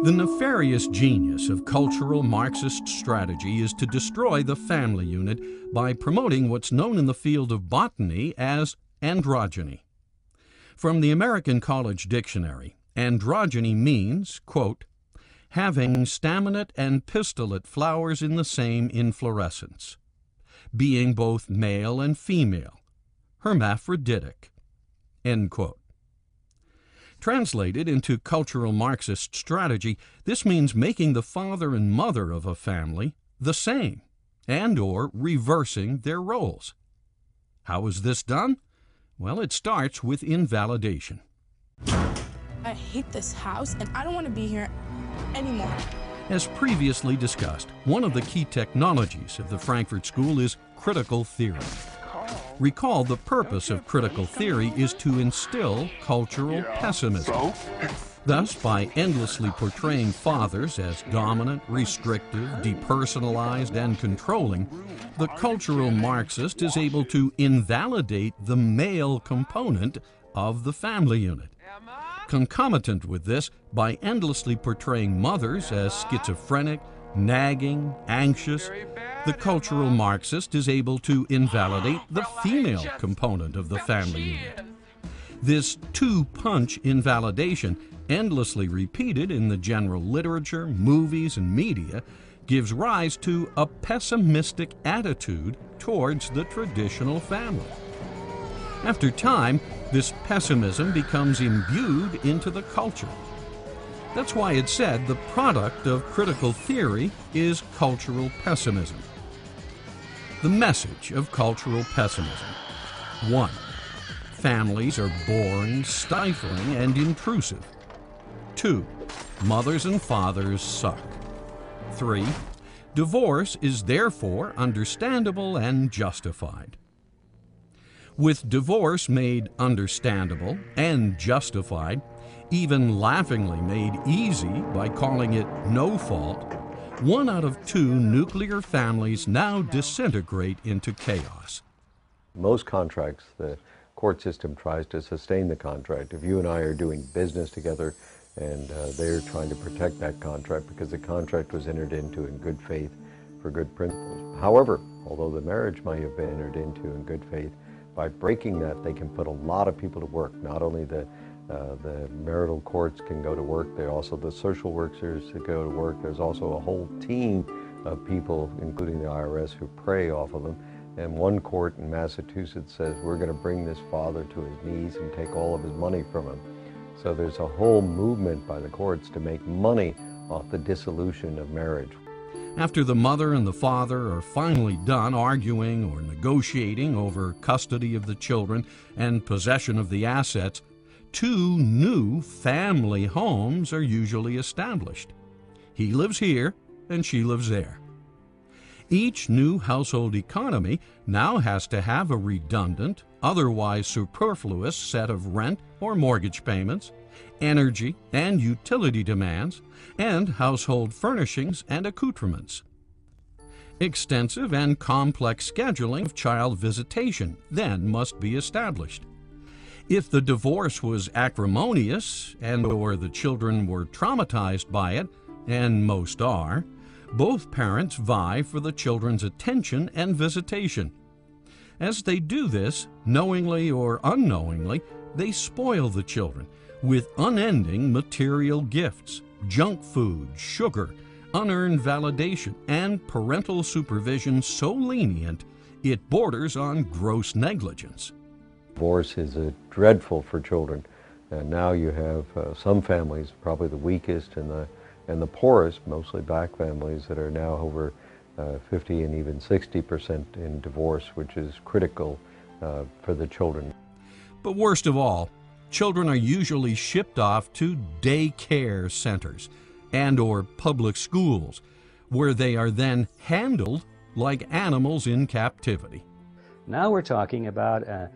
The nefarious genius of cultural Marxist strategy is to destroy the family unit by promoting what's known in the field of botany as androgyny. From the American College Dictionary, androgyny means, quote, having staminate and pistillate flowers in the same inflorescence, being both male and female, hermaphroditic, end quote. Translated into cultural Marxist strategy, this means making the father and mother of a family the same, and or reversing their roles. How is this done? Well, it starts with invalidation. I hate this house, and I don't want to be here anymore. As previously discussed, one of the key technologies of the Frankfurt School is critical theory. Recall the purpose of critical theory is to instill cultural pessimism. Thus, by endlessly portraying fathers as dominant, restrictive, depersonalized, and controlling, the cultural Marxist is able to invalidate the male component of the family unit. Concomitant with this, by endlessly portraying mothers as schizophrenic, nagging, anxious, the cultural Marxist is able to invalidate the female component of the family unit. This two-punch invalidation, endlessly repeated in the general literature, movies, and media, gives rise to a pessimistic attitude towards the traditional family. After time, this pessimism becomes imbued into the culture. That's why it's said the product of critical theory is cultural pessimism. The message of cultural pessimism. 1. Families are boring, stifling, and intrusive. 2. Mothers and fathers suck. 3. Divorce is therefore understandable and justified. With divorce made understandable and justified, even laughingly made easy by calling it no fault, 1 out of 2 nuclear families now disintegrate into chaos. Most contracts, the court system tries to sustain the contract. If you and I are doing business together and they're trying to protect that contract because the contract was entered into in good faith for good principles. However, although the marriage might have been entered into in good faith, by breaking that, they can put a lot of people to work. Not only the marital courts can go to work, there are also the social workers that go to work. There's also a whole team of people, including the IRS, who prey off of them. And one court in Massachusetts says, we're going to bring this father to his knees and take all of his money from him. So there's a whole movement by the courts to make money off the dissolution of marriage. After the mother and the father are finally done arguing or negotiating over custody of the children and possession of the assets, 2 new family homes are usually established. He lives here and she lives there. Each new household economy now has to have a redundant, otherwise superfluous set of rent or mortgage payments, energy and utility demands, and household furnishings and accoutrements. Extensive and complex scheduling of child visitation then must be established. If the divorce was acrimonious and or the children were traumatized by it, and most are, both parents vie for the children's attention and visitation. As they do this, knowingly or unknowingly, they spoil the children with unending material gifts, junk food, sugar, unearned validation, and parental supervision so lenient it borders on gross negligence. Divorce is dreadful for children, and now you have some families, probably the weakest and the poorest, mostly black families, that are now over 50 and even 60% in divorce, which is critical for the children. But worst of all, children are usually shipped off to daycare centers and or public schools, where they are then handled like animals in captivity. Now we're talking about a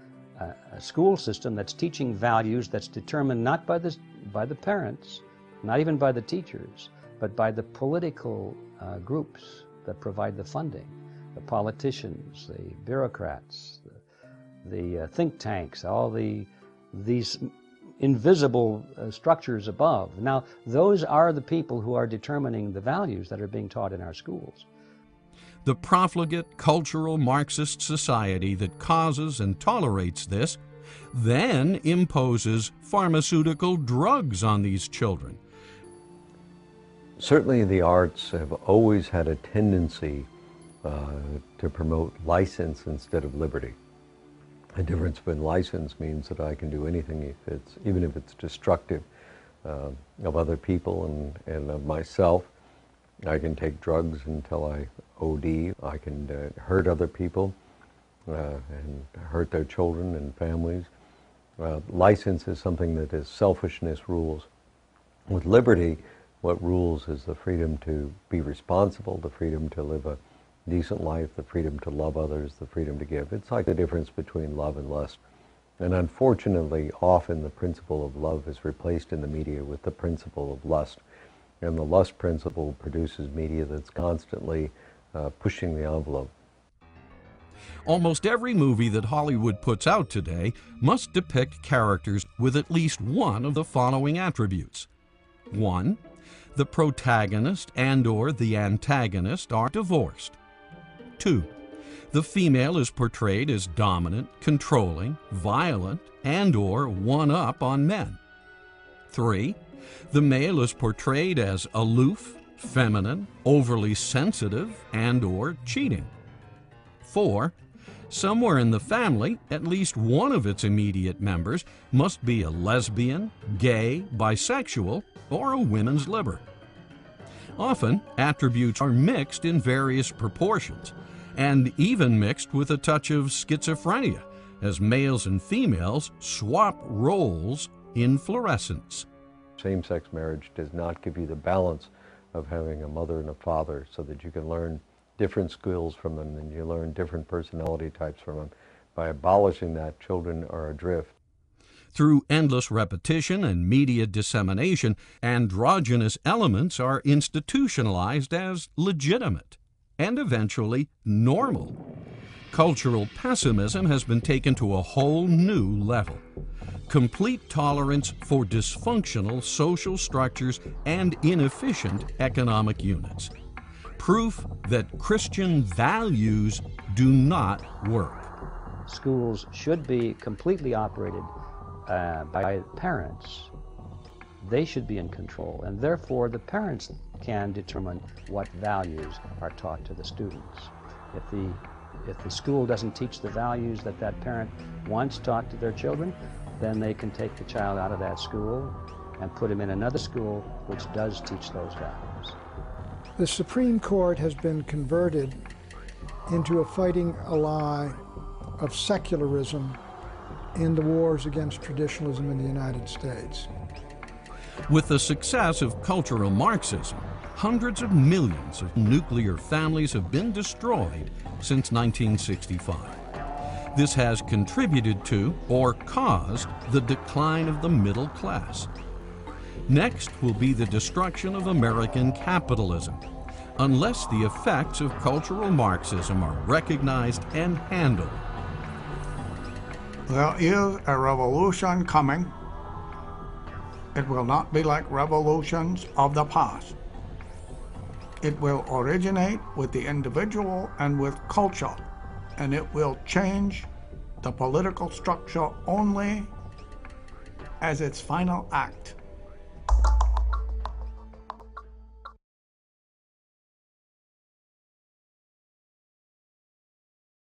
school system that's teaching values that's determined not by the parents, not even by the teachers, but by the political groups that provide the funding, the politicians, the bureaucrats, the think tanks, all these invisible structures above. Now, those are the people who are determining the values that are being taught in our schools. The profligate cultural Marxist society that causes and tolerates this then imposes pharmaceutical drugs on these children. Certainly the arts have always had a tendency to promote license instead of liberty. The difference between license means that I can do anything, even if it's destructive of other people and of myself. I can take drugs until I OD. I can hurt other people and hurt their children and families. License is something that is selfishness rules. With liberty, what rules is the freedom to be responsible, the freedom to live a decent life, the freedom to love others, the freedom to give. It's like the difference between love and lust. And unfortunately, often the principle of love is replaced in the media with the principle of lust. And the lust principle produces media that's constantly pushing the envelope. Almost every movie that Hollywood puts out today must depict characters with at least one of the following attributes. 1. The protagonist and/or the antagonist are divorced. 2. The female is portrayed as dominant, controlling, violent, and/or one-up on men. 3. The male is portrayed as aloof, feminine, overly sensitive, and/or cheating. 4. Somewhere in the family, at least one of its immediate members must be a lesbian, gay, bisexual, or a women's liber. Often, attributes are mixed in various proportions, and even mixed with a touch of schizophrenia, as males and females swap roles in fluorescence. Same-sex marriage does not give you the balance of having a mother and a father so that you can learn different skills from them and you learn different personality types from them. By abolishing that, children are adrift. Through endless repetition and media dissemination, androgynous elements are institutionalized as legitimate and eventually normal. Cultural pessimism has been taken to a whole new level. Complete tolerance for dysfunctional social structures and inefficient economic units. Proof that Christian values do not work. Schools should be completely operated by parents. They should be in control, and therefore the parents can determine what values are taught to the students. If the school doesn't teach the values that that parent wants taught to their children, then they can take the child out of that school and put him in another school which does teach those values. The Supreme Court has been converted into a fighting ally of secularism in the wars against traditionalism in the United States. With the success of cultural Marxism, hundreds of millions of nuclear families have been destroyed since 1965. This has contributed to or caused the decline of the middle class. Next will be the destruction of American capitalism, unless the effects of cultural Marxism are recognized and handled. There is a revolution coming. It will not be like revolutions of the past. It will originate with the individual and with culture, and it will change the political structure only as its final act.